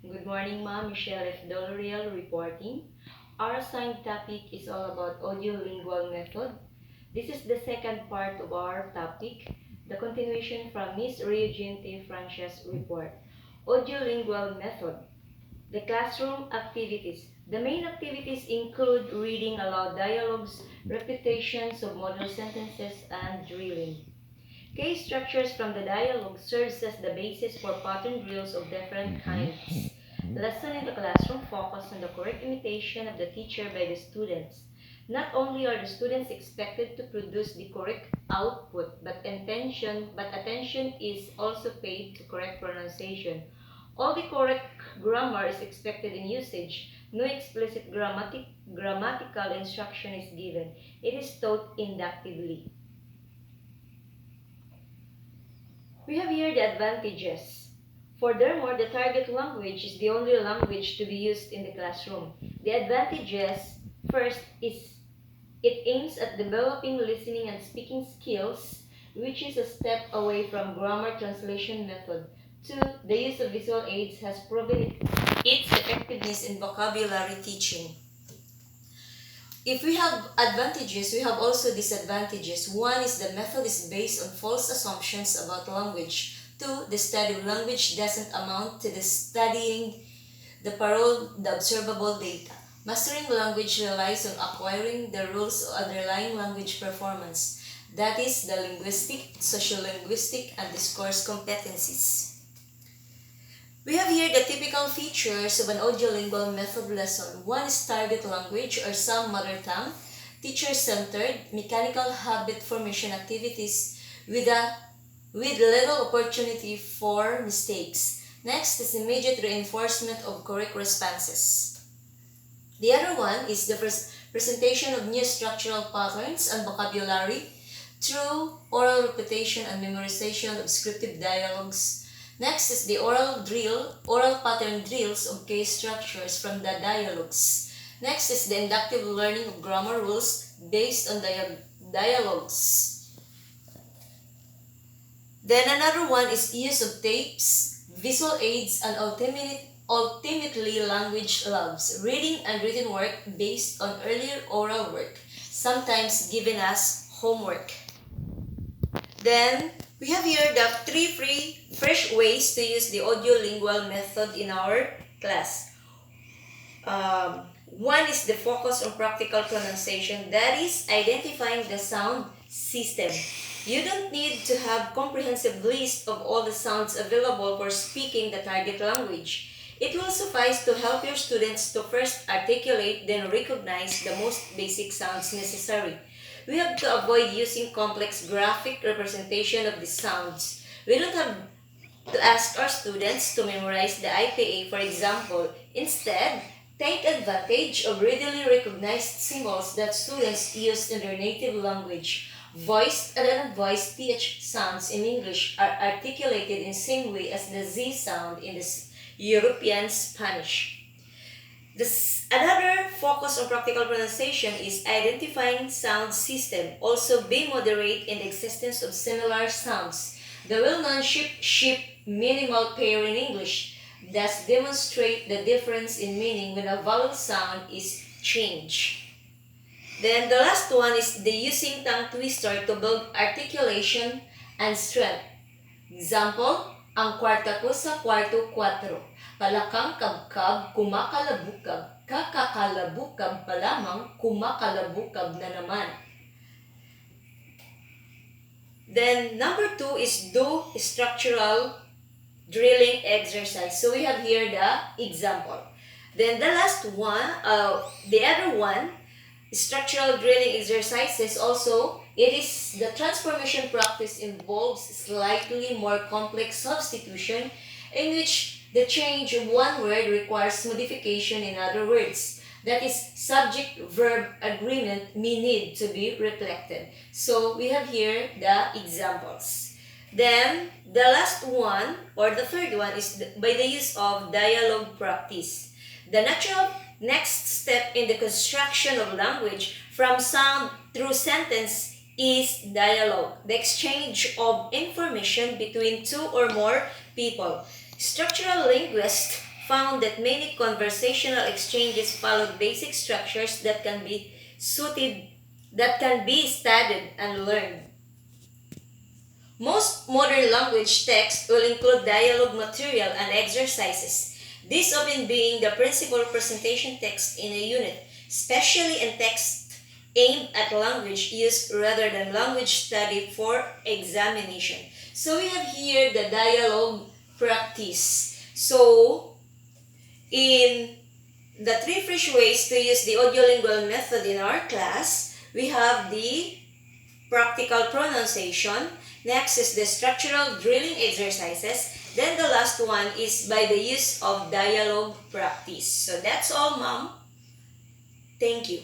Good morning, Ma'am. Michelle F. Doloriel reporting. Our assigned topic is all about audio-lingual method. This is the second part of our topic, the continuation from Miss Regente Frances report. Audio-lingual method. The classroom activities. The main activities include reading aloud dialogues, repetitions of model sentences, and drilling. Case structures from the dialogue serves as the basis for pattern drills of different kinds. Lesson in the classroom focus on the correct imitation of the teacher by the students. Not only are the students expected to produce the correct output, but attention is also paid to correct pronunciation. All the correct grammar is expected in usage. No explicit grammatical instruction is given. It is taught inductively. We have here the advantages. Furthermore, the target language is the only language to be used in the classroom. The advantages, first, is it aims at developing listening and speaking skills, which is a step away from grammar translation method. Two, the use of visual aids has proven its effectiveness in vocabulary teaching. If we have advantages, we have also disadvantages. One is the method is based on false assumptions about language. Two, the study of language doesn't amount to the studying the parole, the observable data. Mastering language relies on acquiring the rules of underlying language performance. That is, the linguistic, sociolinguistic, and discourse competencies. We have here the typical features of an audio-lingual method lesson. One is target language or some mother tongue, teacher-centered, mechanical habit formation activities with little opportunity for mistakes. Next is immediate reinforcement of correct responses. The other one is the presentation of new structural patterns and vocabulary through oral repetition and memorization of scripted dialogues. Next is the oral pattern drills of case structures from the dialogues. Next is the inductive learning of grammar rules based on dialogues. Then another one is use of tapes, visual aids, and ultimately language labs, reading and written work based on earlier oral work, sometimes given as homework. Then we have here the 3 fresh ways to use the audio-lingual method in our class. One is the focus on practical pronunciation, that is identifying the sound system. You don't need to have comprehensive list of all the sounds available for speaking the target language. It will suffice to help your students to first articulate, then recognize the most basic sounds necessary. We have to avoid using complex graphic representation of the sounds. We don't have to ask our students to memorize the IPA, for example. Instead, take advantage of readily recognized symbols that students use in their native language. Voiced and unvoiced PH sounds in English are articulated in the same way as the Z sound in the European Spanish. Another focus on practical pronunciation is identifying sound system. Also be moderate in the existence of similar sounds. The well-known ship, minimal pair in English thus demonstrate the difference in meaning when a vowel sound is changed. Then the last one is the using tongue twister to build articulation and strength. Example, ang kwarta ko sa kwarto 4. Palakang kabkab, kumakalabukab. Kakakalabukab pa lamang, kumakalabukab na naman. Then number 2 is do structural drilling exercise. So we have here the example. Then the last one, the other one, structural drilling exercises also, it is the transformation practice involves slightly more complex substitution in which the change of one word requires modification in other words. That is, subject-verb agreement may need to be reflected. So we have here the examples. Then the last one or the third one is by the use of dialogue practice. The natural next step in the construction of language from sound through sentence is dialogue, the exchange of information between two or more people. Structural linguists found that many conversational exchanges followed basic structures that can be studied and learned. Most modern language texts will include dialogue material and exercises, this often being the principal presentation text in a unit, especially in text aimed at language use rather than language study for examination. So we have here the dialogue practice. So, in the three fresh ways to use the audio-lingual method in our class, we have the practical pronunciation. Next is the structural drilling exercises. Then the last one is by the use of dialogue practice. So that's all, Mom. Thank you.